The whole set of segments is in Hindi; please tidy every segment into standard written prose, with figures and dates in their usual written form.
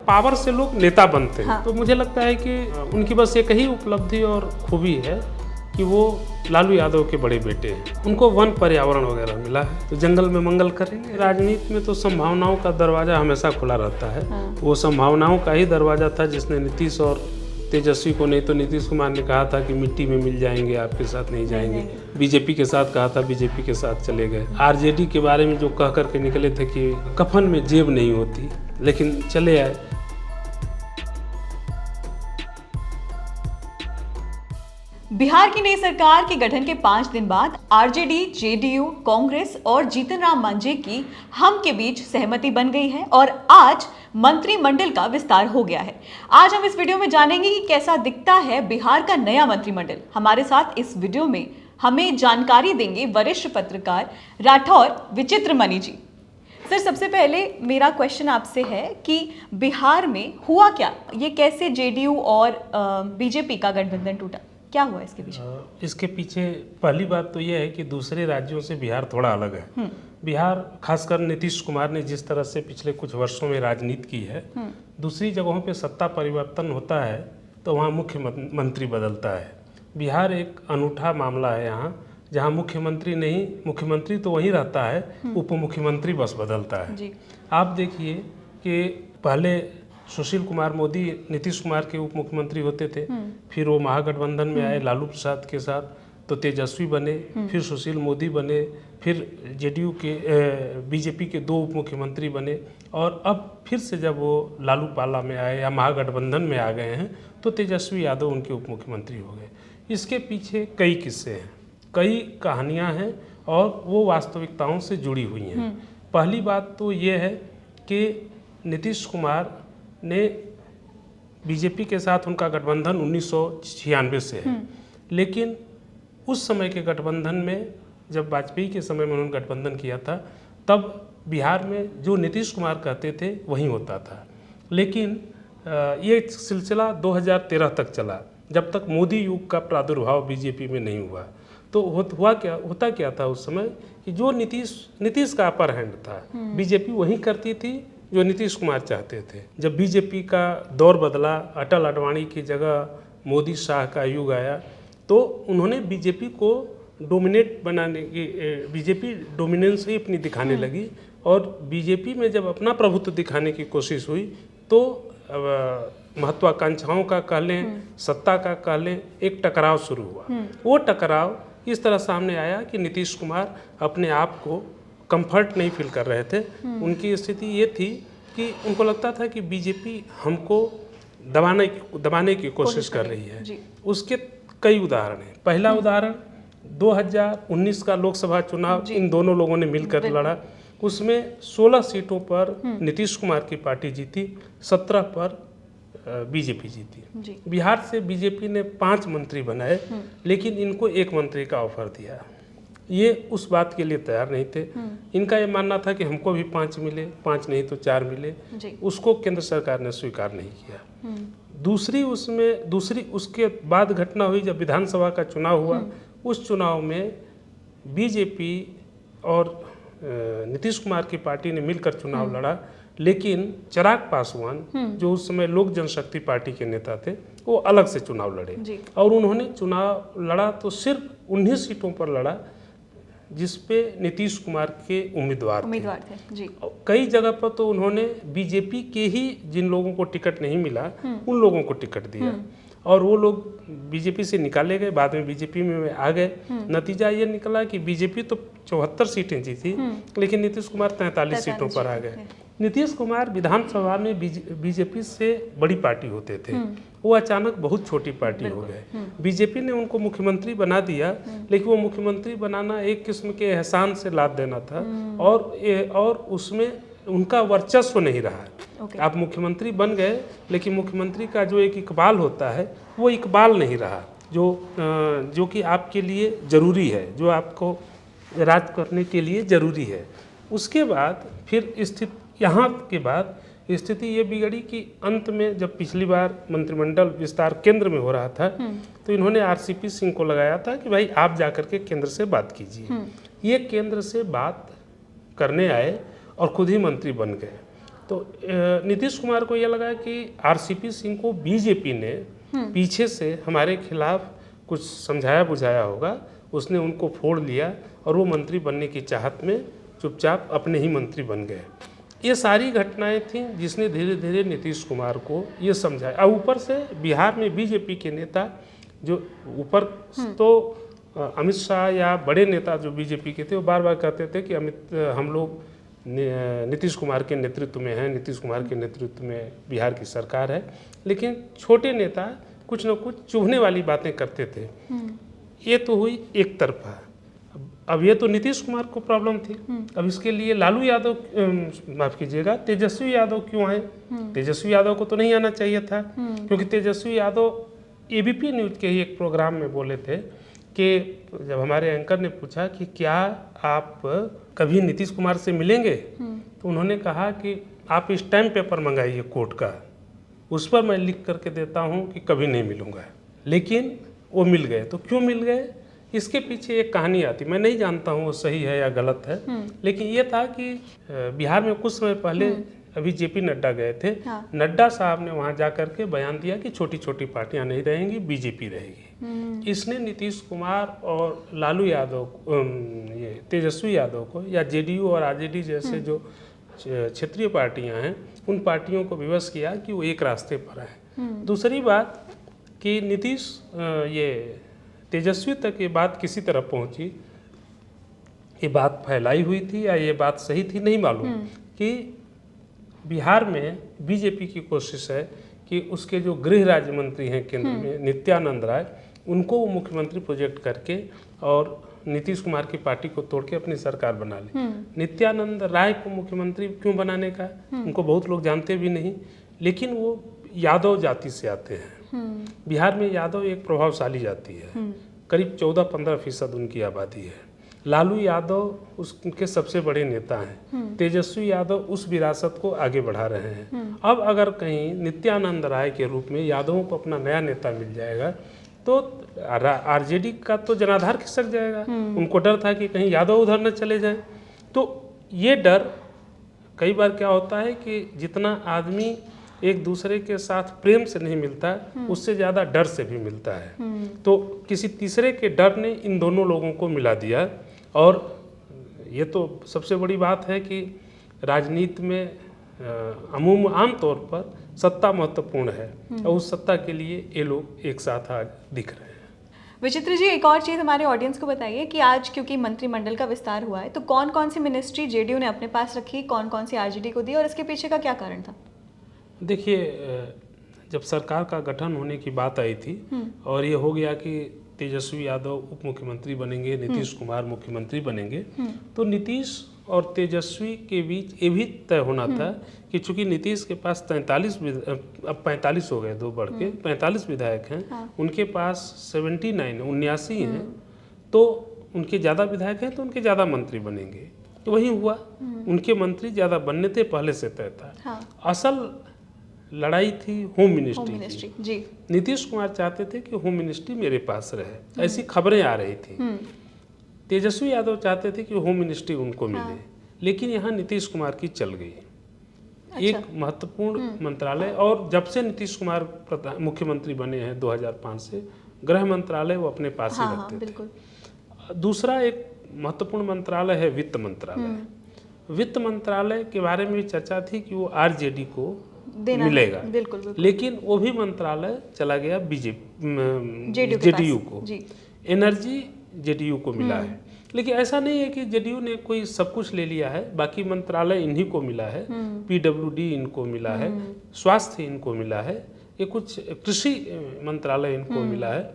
पावर से लोग नेता बनते हैं। हाँ। तो मुझे लगता है कि उनकी बस एक ही उपलब्धि और खूबी है कि वो लालू यादव के बड़े बेटे हैं। उनको वन पर्यावरण वगैरह मिला है तो जंगल में मंगल करेंगे। राजनीति में तो संभावनाओं का दरवाजा हमेशा खुला रहता है। हाँ। वो संभावनाओं का ही दरवाजा था जिसने नीतीश और तेजस्वी को, नहीं तो नीतीश कुमार ने कहा था कि मिट्टी में मिल जाएंगे, आपके साथ नहीं जाएंगे। बीजेपी के साथ कहा था, बीजेपी के साथ चले गए। आरजेडी के बारे में जो कह करके निकले थे कि कफन में जेब नहीं होती, लेकिन चले आए। बिहार की नई सरकार के गठन के 5 दिन बाद आरजेडी, जेडीयू, कांग्रेस और जीतन राम मांझी की हम के बीच सहमति बन गई है और आज मंत्रिमंडल का विस्तार हो गया है। आज हम इस वीडियो में जानेंगे कि कैसा दिखता है बिहार का नया मंत्रिमंडल। हमारे साथ इस वीडियो में हमें जानकारी देंगे वरिष्ठ पत्रकार राठौर विचित्रमणि जी। सर, सबसे पहले मेरा क्वेश्चन आपसे है कि बिहार में हुआ क्या, ये कैसे जेडीयू और बीजेपी का गठबंधन टूटा, क्या हुआ इसके पीछे? इसके पीछे पहली बात तो यह है कि दूसरे राज्यों से बिहार थोड़ा अलग है। बिहार, खासकर नीतीश कुमार ने जिस तरह से पिछले कुछ वर्षों में राजनीति की है, दूसरी जगहों पे सत्ता परिवर्तन होता है तो वहाँ मुख्यमंत्री बदलता है। बिहार एक अनूठा मामला है यहाँ, जहाँ मुख्यमंत्री नहीं, मुख्यमंत्री तो वहीं रहता है, उप मुख्यमंत्री बस बदलता है जी। आप देखिए कि पहले सुशील कुमार मोदी नीतीश कुमार के उप मुख्यमंत्री होते थे, फिर वो महागठबंधन में आए लालू प्रसाद के साथ, तो तेजस्वी बने, फिर सुशील मोदी बने, फिर जेडीयू के बीजेपी के 2 उप मुख्यमंत्री बने, और अब फिर से जब वो लालू पाला में आए या महागठबंधन में आ गए हैं तो तेजस्वी यादव उनके उप मुख्यमंत्री हो गए। इसके पीछे कई किस्से हैं, कई कहानियाँ हैं और वो वास्तविकताओं से जुड़ी हुई हैं। पहली बात तो ये है कि नीतीश कुमार ने बीजेपी के साथ उनका गठबंधन 1996 से है, लेकिन उस समय के गठबंधन में, जब वाजपेयी के समय में उन्होंने गठबंधन किया था, तब बिहार में जो नीतीश कुमार कहते थे वही होता था। लेकिन ये सिलसिला 2013 तक चला, जब तक मोदी युग का प्रादुर्भाव बीजेपी में नहीं हुआ। तो होता क्या था उस समय कि जो नीतीश का अपर हैंड था, बीजेपी वही करती थी जो नीतीश कुमार चाहते थे। जब बीजेपी का दौर बदला, अटल आडवाणी की जगह मोदी शाह का युग आया, तो उन्होंने बीजेपी को डोमिनेट बनाने की, बीजेपी डोमिनेंस ही अपनी दिखाने लगी, और बीजेपी में जब अपना प्रभुत्व दिखाने की कोशिश हुई तो महत्वाकांक्षाओं का कह लें, सत्ता का कह लें, एक टकराव शुरू हुआ। वो टकराव इस तरह सामने आया कि नीतीश कुमार अपने आप को कंफर्ट नहीं फील कर रहे थे। उनकी स्थिति ये थी कि उनको लगता था कि बीजेपी हमको दबाने की कोशिश कर रही है। उसके कई उदाहरण हैं। पहला उदाहरण 2019 का लोकसभा चुनाव इन दोनों लोगों ने मिलकर लड़ा। उसमें 16 सीटों पर नीतीश कुमार की पार्टी जीती, 17 पर बीजेपी जीती। बिहार से बीजेपी ने 5 मंत्री बनाए, लेकिन इनको 1 मंत्री का ऑफर दिया। ये उस बात के लिए तैयार नहीं थे। इनका ये मानना था कि हमको भी 5 मिले, 5 नहीं तो 4 मिले। उसको केंद्र सरकार ने स्वीकार नहीं किया। दूसरी उसके बाद घटना हुई जब विधानसभा का चुनाव हुआ। उस चुनाव में बीजेपी और नीतीश कुमार की पार्टी ने मिलकर चुनाव लड़ा, लेकिन चिराग पासवान जो उस समय लोक जनशक्ति पार्टी के नेता थे, वो अलग से चुनाव लड़े, और उन्होंने चुनाव लड़ा तो सिर्फ 19 सीटों पर लड़ा जिसपे नीतीश कुमार के उम्मीदवार थे जी। कई जगह पर तो उन्होंने बीजेपी के ही जिन लोगों को टिकट नहीं मिला उन लोगों को टिकट दिया, और वो लोग बीजेपी से निकाले गए, बाद में बीजेपी में आ गए। नतीजा ये निकला कि बीजेपी तो 74 सीटें जीती, लेकिन नीतीश कुमार 43 सीटों पर आ गए। नीतीश कुमार विधानसभा में बीजेपी से बड़ी पार्टी होते थे, वो अचानक बहुत छोटी पार्टी हो गए। बीजेपी ने उनको मुख्यमंत्री बना दिया, लेकिन वो मुख्यमंत्री बनाना एक किस्म के एहसान से लाद देना था, और उसमें उनका वर्चस्व नहीं रहा। आप मुख्यमंत्री बन गए, लेकिन मुख्यमंत्री का जो एक इकबाल होता है वो इकबाल नहीं रहा, जो कि आपके लिए ज़रूरी है, जो आपको राज करने के लिए ज़रूरी है। उसके बाद फिर यहाँ के बाद स्थिति ये बिगड़ी कि अंत में जब पिछली बार मंत्रिमंडल विस्तार केंद्र में हो रहा था, तो इन्होंने आरसीपी सिंह को लगाया था कि भाई आप जाकर के केंद्र से बात कीजिए। ये केंद्र से बात करने आए और खुद ही मंत्री बन गए। तो नीतीश कुमार को यह लगा कि आरसीपी सिंह को बीजेपी ने पीछे से हमारे खिलाफ कुछ समझाया बुझाया होगा, उसने उनको फोड़ लिया और वो मंत्री बनने की चाहत में चुपचाप अपने ही मंत्री बन गए। ये सारी घटनाएं थीं जिसने धीरे धीरे नीतीश कुमार को ये समझाया। और ऊपर से बिहार में बीजेपी के नेता जो ऊपर तो अमित शाह या बड़े नेता जो बीजेपी के थे वो बार बार कहते थे कि हम लोग नीतीश कुमार के नेतृत्व में हैं, नीतीश कुमार के नेतृत्व में बिहार की सरकार है, लेकिन छोटे नेता कुछ न कुछ चुभने वाली बातें करते थे। ये तो हुई एक तरफा। अब ये तो नीतीश कुमार को प्रॉब्लम थी। अब इसके लिए लालू यादव, माफ कीजिएगा, तेजस्वी यादव क्यों आए? तेजस्वी यादव को तो नहीं आना चाहिए था, क्योंकि तेजस्वी यादव एबीपी न्यूज के ही एक प्रोग्राम में बोले थे कि जब हमारे एंकर ने पूछा कि क्या आप कभी नीतीश कुमार से मिलेंगे, तो उन्होंने कहा कि आप स्टैम्प पेपर मंगाइए कोर्ट का, उस पर मैं लिख करके देता हूं कि कभी नहीं मिलूंगा। लेकिन वो मिल गए। तो क्यों मिल गए? इसके पीछे एक कहानी आती, मैं नहीं जानता हूँ वो सही है या गलत है, लेकिन ये था कि बिहार में कुछ समय पहले अभी जेपी नड्डा गए थे। हाँ। नड्डा साहब ने वहाँ जा कर के बयान दिया कि छोटी छोटी पार्टियां नहीं रहेंगी, बीजेपी रहेगी। इसने नीतीश कुमार और लालू यादव, ये तेजस्वी यादव को, या जेडीयू और आरजेडी जैसे जो क्षेत्रीय पार्टियां हैं, उन पार्टियों को विवश किया कि वो एक रास्ते पर आए। दूसरी बात कि नीतीश, ये तेजस्वी तक ये बात किसी तरह पहुंची, ये बात फैलाई हुई थी या ये बात सही थी नहीं मालूम, कि बिहार में बीजेपी की कोशिश है कि उसके जो गृह राज्य मंत्री हैं केंद्र में, नित्यानंद राय, उनको वो मुख्यमंत्री प्रोजेक्ट करके और नीतीश कुमार की पार्टी को तोड़ के अपनी सरकार बना ले। नित्यानंद राय को मुख्यमंत्री क्यों बनाने का, उनको बहुत लोग जानते भी नहीं, लेकिन वो यादव जाति से आते हैं। बिहार में यादव एक प्रभावशाली जाति है, करीब 14-15% उनकी आबादी है। लालू यादव उसके सबसे बड़े नेता हैं। तेजस्वी यादव उस विरासत को आगे बढ़ा रहे हैं। अब अगर कहीं नित्यानंद राय के रूप में यादवों को अपना नया नेता मिल जाएगा तो आरजेडी का तो जनाधार खिसक जाएगा। उनको डर था कि कहीं यादव उधर न चले जाएं। तो ये डर, कई बार क्या होता है कि जितना आदमी एक दूसरे के साथ प्रेम से नहीं मिलता, उससे ज़्यादा डर से भी मिलता है। तो किसी तीसरे के डर ने इन दोनों लोगों को मिला दिया। और ये तो सबसे बड़ी बात है कि राजनीति में आम तौर पर सत्ता महत्वपूर्ण है, और उस सत्ता के लिए ये लोग एक साथ आज दिख रहे हैं। विचित्र जी, एक और चीज़ हमारे ऑडियंस को बताइए कि आज क्योंकि मंत्रिमंडल का विस्तार हुआ है, तो कौन कौन सी मिनिस्ट्री जेडीयू ने अपने पास रखी, कौन कौन सी आरजेडी को दी, और इसके पीछे का क्या कारण था? देखिए, जब सरकार का गठन होने की बात आई थी और ये हो गया कि तेजस्वी यादव उप मुख्यमंत्री बनेंगे, नीतीश कुमार मुख्यमंत्री बनेंगे, तो नीतीश और तेजस्वी के बीच ये भी तय होना था कि चूंकि नीतीश के पास 45 हो गए, 2 बढ़ के 45 विधायक हैं। हाँ। उनके पास 79 हैं, तो उनके ज़्यादा विधायक हैं तो उनके ज़्यादा मंत्री बनेंगे। तो वही हुआ, उनके मंत्री ज़्यादा बनने थे, पहले से तय था। हाँ। असल लड़ाई थी होम मिनिस्ट्री की। जी। नीतीश कुमार चाहते थे कि होम मिनिस्ट्री मेरे पास रहे, ऐसी खबरें आ रही थी। तेजस्वी यादव चाहते थे कि होम मिनिस्ट्री उनको मिले, लेकिन यहाँ नीतीश कुमार की चल गई। अच्छा। एक महत्वपूर्ण मंत्रालय, और जब से नीतीश कुमार मुख्यमंत्री बने हैं 2005 से, गृह मंत्रालय वो अपने पास ही रखते थे। दूसरा एक महत्वपूर्ण मंत्रालय है वित्त मंत्रालय। वित्त मंत्रालय के बारे में भी चर्चा थी कि वो आरजेडी को मिलेगा, बिल्कुल। लेकिन वो भी मंत्रालय चला गया जेडीयू को। एनर्जी जेडीयू को मिला है, लेकिन ऐसा नहीं है कि जेडीयू ने कोई सब कुछ ले लिया है। बाकी मंत्रालय इन्हीं को मिला है, पीडब्ल्यूडी इनको मिला है, स्वास्थ्य इनको मिला है, ये कुछ कृषि मंत्रालय इनको मिला है।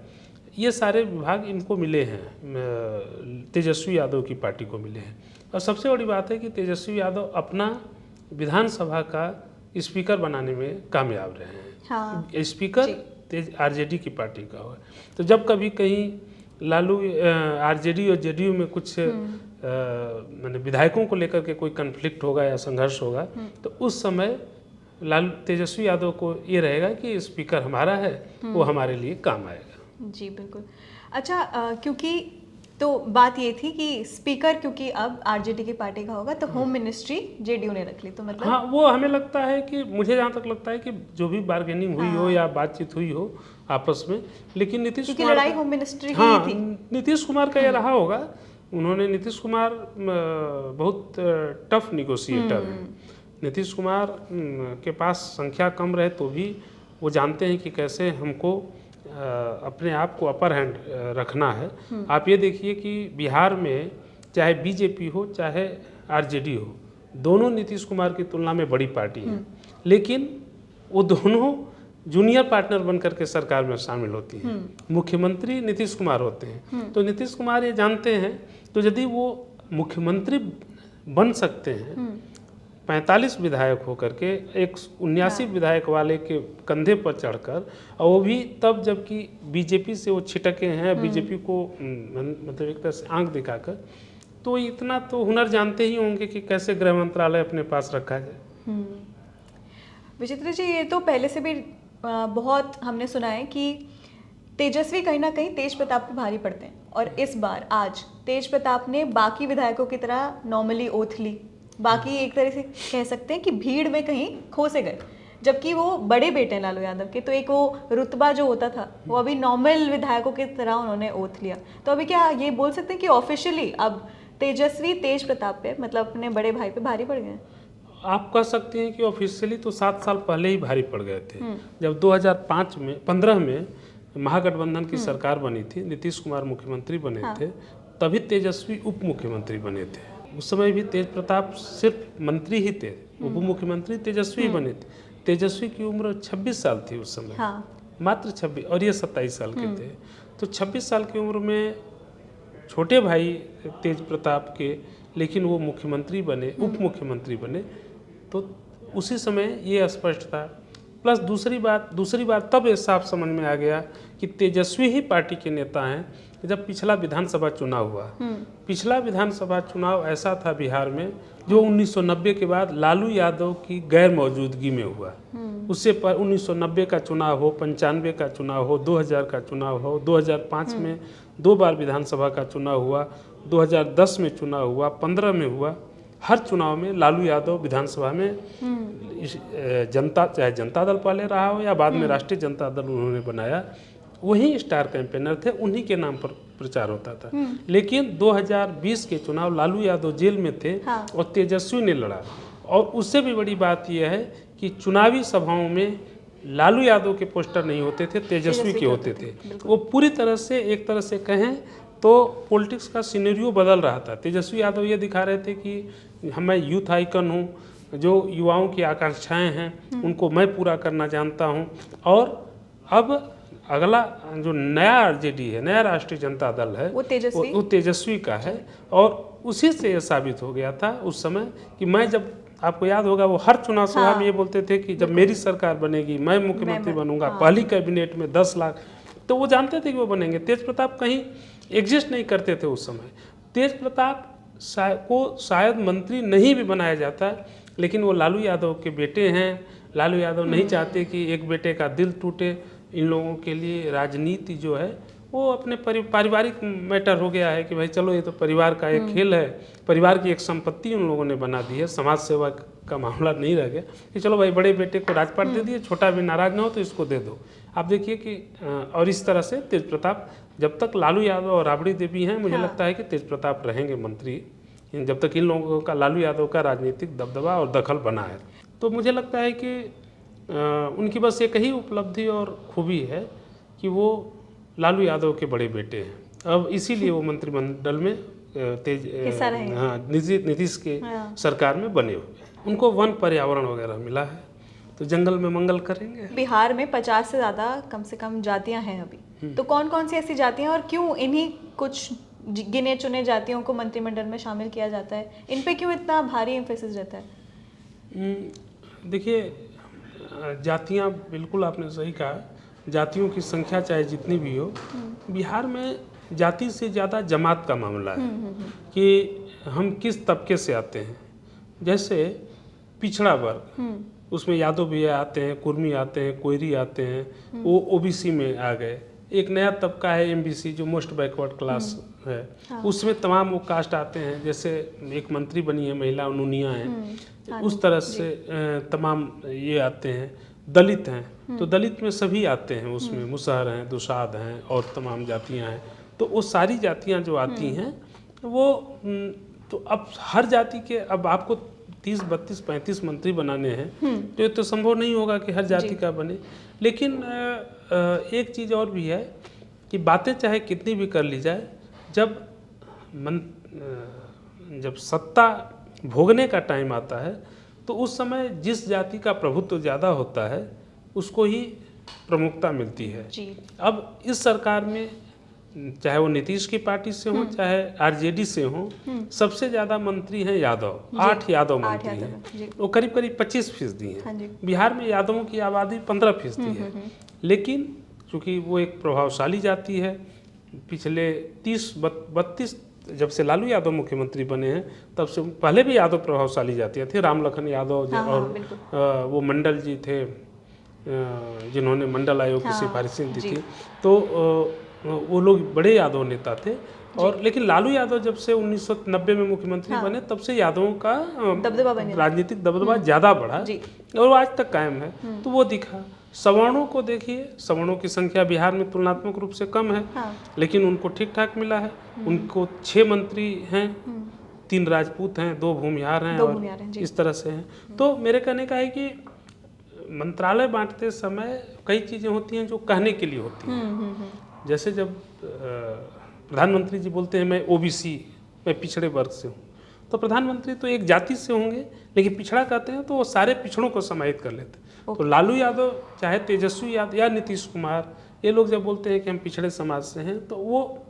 ये सारे विभाग इनको मिले हैं, तेजस्वी यादव की पार्टी को मिले हैं। और सबसे बड़ी बात है कि तेजस्वी यादव अपना विधानसभा का स्पीकर बनाने में कामयाब रहे हैं। हाँ। स्पीकर आरजेडी की पार्टी का हो, तो जब कभी कहीं लालू आरजेडी और जेडीयू में कुछ मैंने विधायकों को लेकर के कोई कन्फ्लिक्ट होगा या संघर्ष होगा, तो उस समय तेजस्वी यादव को ये रहेगा कि स्पीकर हमारा है, वो हमारे लिए काम आएगा। जी बिल्कुल। अच्छा, क्योंकि तो बात ये थी कि स्पीकर क्योंकि अब आरजेडी की पार्टी का होगा तो होम मिनिस्ट्री जेडीयू ने रख ली, तो मतलब हाँ, वो हमें लगता है कि मुझे जहाँ तक लगता है कि जो भी बार्गेनिंग हुई हो या बातचीत हुई हो आपस में, लेकिन नीतीश क्योंकि कुमार लड़ाई होम मिनिस्ट्री की हाँ, ही थी। नीतीश कुमार का ये रहा होगा। नीतीश कुमार बहुत टफ निगोशिएटर हैं। नीतीश कुमार के पास संख्या कम रहे तो भी वो जानते हैं कि कैसे हमको अपने आप को अपर हैंड रखना है। आप ये देखिए कि बिहार में चाहे बीजेपी हो चाहे आरजेडी हो, दोनों नीतीश कुमार की तुलना में बड़ी पार्टी हैं, लेकिन वो दोनों जूनियर पार्टनर बन करके सरकार में शामिल होती हैं। मुख्यमंत्री नीतीश कुमार होते हैं, तो नीतीश कुमार ये जानते हैं, तो यदि वो मुख्यमंत्री बन सकते हैं 45 विधायक होकर के एक 79 विधायक वाले के कंधे पर चढ़कर, और वो भी तब जबकि बीजेपी से वो छिटके हैं, बीजेपी को मतलब एक तरह से आंख दिखाकर, तो इतना तो हुनर जानते ही होंगे कि कैसे गृह मंत्रालय अपने पास रखा जाए। विचित्र जी, ये तो पहले से भी बहुत हमने सुना है कि तेजस्वी कहीं ना कहीं तेज प्रताप पे भारी पड़ते हैं, और इस बार आज तेज प्रताप ने बाकी विधायकों की तरह नॉर्मली ओथ ली। बाकी एक तरह से कह सकते हैं कि भीड़ में कहीं खो से गए, जबकि वो बड़े बेटे हैं लालू यादव के, तो एक वो रुतबा जो होता था वो अभी नॉर्मल विधायकों की तरह उन्होंने ओथ लिया। तो अभी क्या ये बोल सकते हैं कि ऑफिशियली अब तेजस्वी तेज प्रताप पे मतलब अपने बड़े भाई पे भारी पड़ गए? आप कह सकते हैं कि ऑफिशियली तो 7 साल पहले ही भारी पड़ गए थे। जब 2015 में महागठबंधन की सरकार बनी थी, नीतीश कुमार मुख्यमंत्री बने थे, तभी तेजस्वी उप मुख्यमंत्री बने थे। उस समय भी तेज प्रताप सिर्फ मंत्री ही थे, उप मुख्यमंत्री तेजस्वी बने थे। तेजस्वी की उम्र 26 साल थी उस समय, मात्र 26, और ये 27 साल के थे। तो 26 साल की उम्र में छोटे भाई तेज प्रताप के, लेकिन वो मुख्यमंत्री बने, उप मुख्यमंत्री बने, तो उसी समय ये स्पष्ट था। प्लस दूसरी बात तब ये साफ समझ में आ गया कि तेजस्वी ही पार्टी के नेता हैं। जब पिछला विधानसभा चुनाव हुआ, पिछला विधानसभा चुनाव ऐसा था बिहार में जो 1990 के बाद लालू यादव की गैर मौजूदगी में हुआ। उससे पर 1990 का चुनाव हो, 95 का चुनाव हो, 2000 का चुनाव हो, 2005 में 2 बार विधानसभा का चुनाव हुआ, 2010 में चुनाव हुआ, 15 में हुआ। हर चुनाव में लालू यादव विधानसभा में चाहे जनता दल पहले रहा हो या बाद में राष्ट्रीय जनता दल उन्होंने बनाया, वही स्टार कैंपेनर थे, उन्हीं के नाम पर प्रचार होता था। लेकिन 2020 के चुनाव लालू यादव जेल में थे और तेजस्वी ने लड़ा। और उससे भी बड़ी बात यह है कि चुनावी सभाओं में लालू यादव के पोस्टर नहीं होते थे, तेजस्वी के होते थे। वो पूरी तरह से, एक तरह से कहें तो पॉलिटिक्स का सिनेरियो बदल रहा था। तेजस्वी यादव ये दिखा रहे थे कि मैं यूथ आइकन हूँ, जो युवाओं की आकांक्षाएं हैं उनको मैं पूरा करना जानता हूँ। और अब अगला जो नया आरजेडी है, नया राष्ट्रीय जनता दल है, वो तेजस्वी का है। और उसी से ये साबित हो गया था उस समय कि मैं, जब आपको याद होगा, वो हर चुनाव सभा में ये बोलते थे कि जब मेरी सरकार बनेगी, मैं मुख्यमंत्री बनूंगा, पहली कैबिनेट में 10 लाख। तो वो जानते थे कि वो बनेंगे। तेज प्रताप कहीं एग्जिस्ट नहीं करते थे उस समय। तेज प्रताप को शायद मंत्री नहीं भी बनाया जाता, लेकिन वो लालू यादव के बेटे हैं। लालू यादव नहीं चाहते कि एक बेटे का दिल टूटे। इन लोगों के लिए राजनीति जो है वो अपने पारिवारिक मैटर हो गया है कि भाई चलो, ये तो परिवार का एक खेल है, परिवार की एक संपत्ति उन लोगों ने बना दी है। समाज सेवा का मामला नहीं रह गया कि चलो भाई बड़े बेटे को राजपाट दे दिए, छोटा भी नाराज ना हो तो इसको दे दो। आप देखिए कि और इस तरह से तेज प्रताप, जब तक लालू यादव और राबड़ी देवी हैं, मुझे लगता है कि तेज प्रताप रहेंगे मंत्री, जब तक इन लोगों का, लालू यादव का राजनीतिक दबदबा और दखल बना है। तो मुझे लगता है कि उनकी बस एक ही उपलब्धि और खूबी है कि वो लालू यादव के बड़े बेटे हैं। अब इसीलिए वो मंत्रिमंडल में नीतीश के सरकार में बने हुए हैं। उनको वन पर्यावरण वगैरह मिला है, तो जंगल में मंगल करेंगे। बिहार में 50 से ज़्यादा कम से कम जातियां हैं अभी, तो कौन कौन सी ऐसी जातियां और क्यों इन्हीं कुछ गिने चुने जातियों को मंत्रिमंडल में शामिल किया जाता है? इन पे क्यों इतना भारी एम्फेसिस रहता है? देखिए, जातियां, बिल्कुल आपने सही कहा, जातियों की संख्या चाहे जितनी भी हो, बिहार में जाति से ज़्यादा जमात का मामला है कि हम किस तबके से आते हैं। जैसे पिछड़ा वर्ग, उसमें यादव भी आते हैं, कुर्मी आते हैं, कोयरी आते हैं, वो ओबीसी में आ गए। एक नया तबका है एमबीसी, जो मोस्ट बैकवर्ड क्लास है। उसमें तमाम वो कास्ट आते हैं, जैसे एक मंत्री बनी है महिला उनुनिया है, उस तरह से तमाम ये आते हैं। दलित हैं तो दलित में सभी आते हैं, उसमें मुसहर हैं, दुसाध हैं और तमाम जातियां हैं। तो वो सारी जातियां जो आती हैं वो तो अब हर जाति के, अब आपको 30, 32, 35 मंत्री बनाने हैं, तो ये तो संभव नहीं होगा कि हर जाति का बने। लेकिन एक चीज़ और भी है कि बातें चाहे कितनी भी कर ली जाए, जब सत्ता भोगने का टाइम आता है तो उस समय जिस जाति का प्रभुत्व ज़्यादा होता है उसको ही प्रमुखता मिलती है जी। अब इस सरकार में चाहे वो नीतीश की पार्टी से हो चाहे आरजेडी से हो, सबसे ज़्यादा मंत्री हैं यादव, 8 यादव मंत्री हैं, वो करीब करीब 25% हैं। बिहार में यादवों की आबादी 15% है। लेकिन चूँकि वो एक प्रभावशाली जाति है, पिछले 30-32 जब से लालू यादव मुख्यमंत्री बने हैं तब से, पहले भी यादव प्रभावशाली जातियाँ थी, राम लखन यादव और वो मंडल जी थे जिन्होंने मंडल आयोग की सिफारिशें दी थी, तो वो लोग बड़े यादव नेता थे। और लेकिन लालू यादव जब से 1990 में मुख्यमंत्री बने तब से यादवों का राजनीतिक दबदबा ज़्यादा बढ़ा और वो आज तक कायम है। तो वो दिखा। सवर्णों को देखिए, सवर्णों की संख्या बिहार में तुलनात्मक रूप से कम है, लेकिन उनको ठीक ठाक मिला है। उनको 6 मंत्री हैं, 3 राजपूत हैं, 2 भूमिहार हैं और इस तरह से हैं। तो मेरे कहने का है कि मंत्रालय बांटते समय कई चीज़ें होती हैं जो कहने के लिए होती हैं। जैसे जब प्रधानमंत्री जी बोलते हैं मैं ओबीसी, मैं पिछड़े वर्ग से हूँ, तो प्रधानमंत्री तो एक जाति से होंगे, लेकिन पिछड़ा कहते हैं तो वो सारे पिछड़ों को समाहित कर लेते हैं। तो लालू यादव चाहे तेजस्वी यादव या नीतीश कुमार, ये लोग जब बोलते हैं कि हम पिछड़े समाज से हैं, तो वो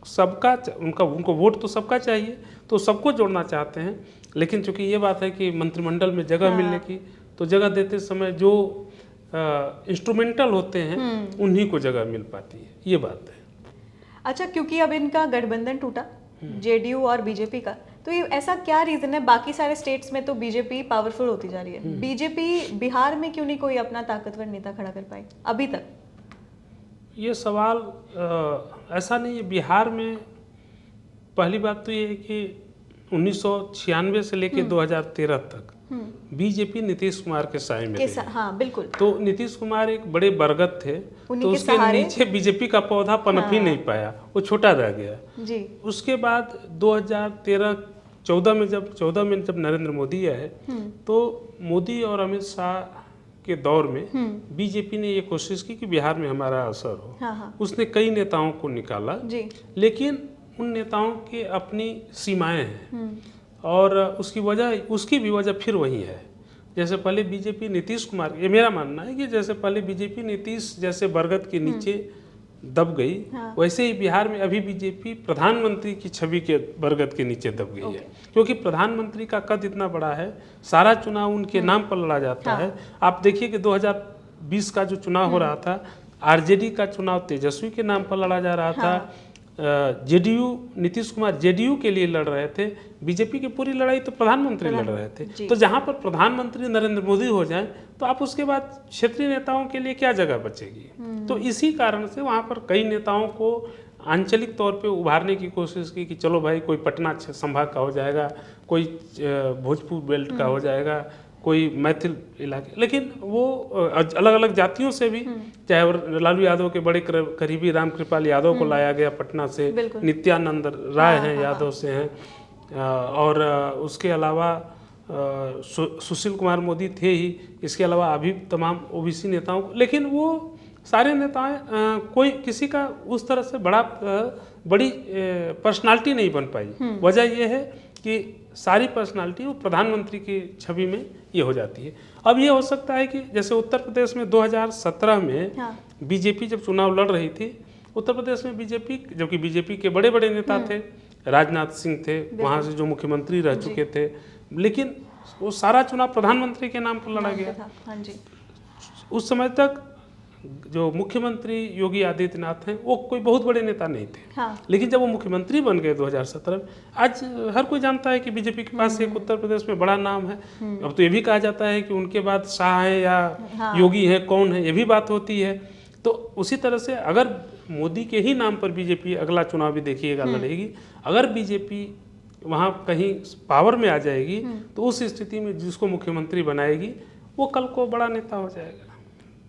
सबका उनको वोट तो सबका चाहिए, तो सबको जोड़ना चाहते हैं। लेकिन चूंकि ये बात है कि मंत्रिमंडल में जगह मिलने की, तो जगह देते समय जो इंस्ट्रूमेंटल होते हैं उन्हीं को जगह मिल पाती है, ये बात है। अच्छा, क्योंकि अब इनका गठबंधन टूटा जेडीयू और बीजेपी का, तो ये ऐसा क्या रीजन है? बाकी सारे स्टेट्स में तो बीजेपी पावरफुल होती जा रही है, बीजेपी बिहार में क्यों नहीं कोई अपना ताकतवर नेता खड़ा कर पाई अभी तक? ये सवाल ऐसा नहीं है। बिहार में पहली बात तो ये है कि 1996 से लेकर 2013 तक बीजेपी नीतीश कुमार के साए में रही। हाँ, बिल्कुल। तो नीतीश कुमार एक बड़े बरगद थे, तो उसके नीचे बीजेपी का पौधा पनप ही नहीं पाया, वो छोटा रह गया जी। उसके बाद 2013-14 में जब नरेंद्र मोदी आए, तो मोदी और अमित शाह के दौर में बीजेपी ने ये कोशिश की कि बिहार में हमारा असर हो। उसने कई नेताओं को निकाला जी। लेकिन उन नेताओं की अपनी सीमाएं हैं और उसकी भी वजह फिर वही है। जैसे पहले बीजेपी नीतीश कुमार, ये मेरा मानना है कि जैसे पहले बीजेपी नीतीश जैसे बरगद के नीचे दब गई, वैसे ही बिहार में अभी बीजेपी प्रधानमंत्री की छवि के बरगद के नीचे दब गई है। क्योंकि प्रधानमंत्री का कद इतना बड़ा है, सारा चुनाव उनके नाम पर लड़ा जाता है। आप देखिए कि 2020 का जो चुनाव हो रहा था, आरजेडी का चुनाव तेजस्वी के नाम पर लड़ा जा रहा था। जेडीयू, नीतीश कुमार जेडीयू के लिए लड़ रहे थे, बीजेपी की पूरी लड़ाई तो प्रधानमंत्री लड़ रहे थे। तो जहां पर प्रधानमंत्री नरेंद्र मोदी हो जाएं, तो आप उसके बाद क्षेत्रीय नेताओं के लिए क्या जगह बचेगी? तो इसी कारण से वहां पर कई नेताओं को आंचलिक तौर पे उभारने की कोशिश की कि चलो भाई, कोई पटना संभाग का हो जाएगा, कोई भोजपुर बेल्ट का हो जाएगा, कोई मैथिल इलाके। लेकिन वो अलग अलग जातियों से भी, चाहे लालू यादव के बड़े करीबी रामकृपाल यादव को लाया गया पटना से, नित्यानंद राय हैं यादव से हैं, और उसके अलावा सुशील कुमार मोदी थे ही, इसके अलावा अभी तमाम ओबीसी नेताओं को। लेकिन वो सारे नेताएं कोई किसी का उस तरह से बड़ी पर्सनालिटी नहीं बन पाई। वजह यह है कि सारी पर्सनालिटी वो प्रधानमंत्री की छवि में ये हो जाती है। अब ये हो सकता है कि जैसे उत्तर प्रदेश में 2017 में बीजेपी जब चुनाव लड़ रही थी, उत्तर प्रदेश में बीजेपी, जबकि बीजेपी के बड़े बड़े नेता थे, राजनाथ सिंह थे वहाँ से जो मुख्यमंत्री रह चुके थे, लेकिन वो सारा चुनाव प्रधानमंत्री के नाम पर लड़ा गया। उस समय तक जो मुख्यमंत्री योगी आदित्यनाथ हैं, वो कोई बहुत बड़े नेता नहीं थे। लेकिन जब वो मुख्यमंत्री बन गए 2017 में, आज हर कोई जानता है कि बीजेपी के पास एक उत्तर प्रदेश में बड़ा नाम है। अब तो ये भी कहा जाता है कि उनके बाद शाह हैं या योगी हैं, कौन है, ये भी बात होती है। तो उसी तरह से अगर मोदी के ही नाम पर बीजेपी अगला चुनाव भी देखिएगा लड़ेगी, अगर बीजेपी वहाँ कहीं पावर में आ जाएगी तो उस स्थिति में जिसको मुख्यमंत्री बनाएगी वो कल को बड़ा नेता हो जाएगा।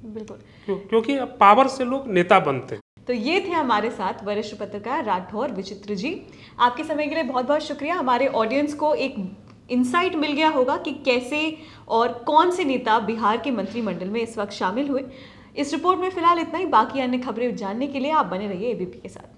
बिल्कुल, क्योंकि अब पावर से लोग नेता बनते हैं। तो ये थे हमारे साथ वरिष्ठ पत्रकार राठौर विचित्र जी। आपके समय के लिए बहुत बहुत शुक्रिया। हमारे ऑडियंस को एक इंसाइट मिल गया होगा कि कैसे और कौन से नेता बिहार के मंत्रिमंडल में इस वक्त शामिल हुए। इस रिपोर्ट में फिलहाल इतना ही। बाकी अन्य खबरें जानने के लिए आप बने रहिए एबीपी के साथ।